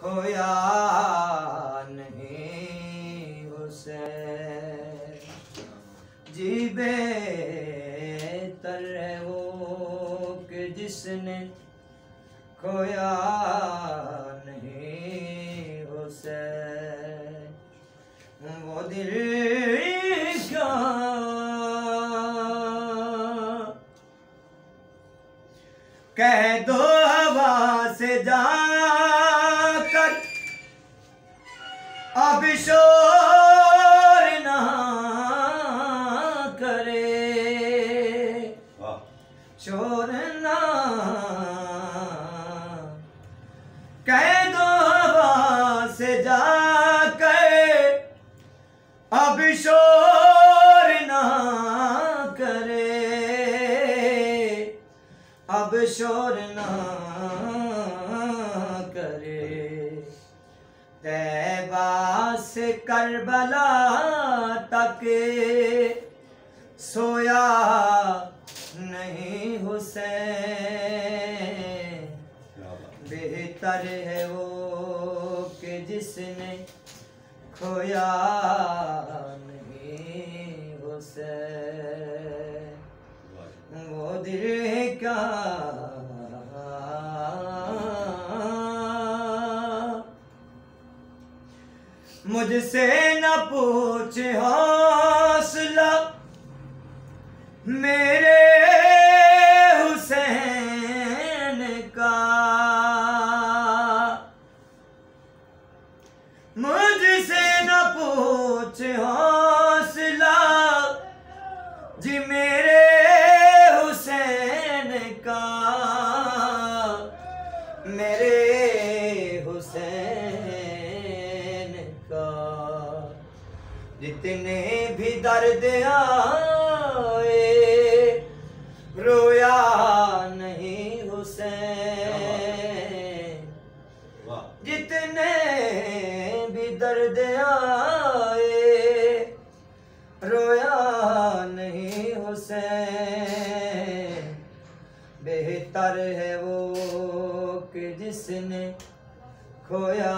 खोया नहीं हुसैन। जी बेहतर है वो कि जिसने खोया नहीं हुसैन। वो दिल क्या कह दो हवा से जाकर अब शोर ना करे, शोर ना कह दो हवा से जाकर अब शोर ना करे, अब शोर ना करे। तैबा से करबला तक सोया नहीं हुसैन। बेहतर है वो कि जिसने खोया नहीं हुसैन। वो दिल क्या मुझसे न पूछ हौसला मेरे हुसैन का, मुझसे न पूछ हौसला जी मेरे हुसैन का, मेरे हुसैन का। जितने भी दर्द आए रोया नहीं हुसैन। जितने भी दर्द आए रोया नहीं हुसैन। बेहतर है वो कि जिसने खोया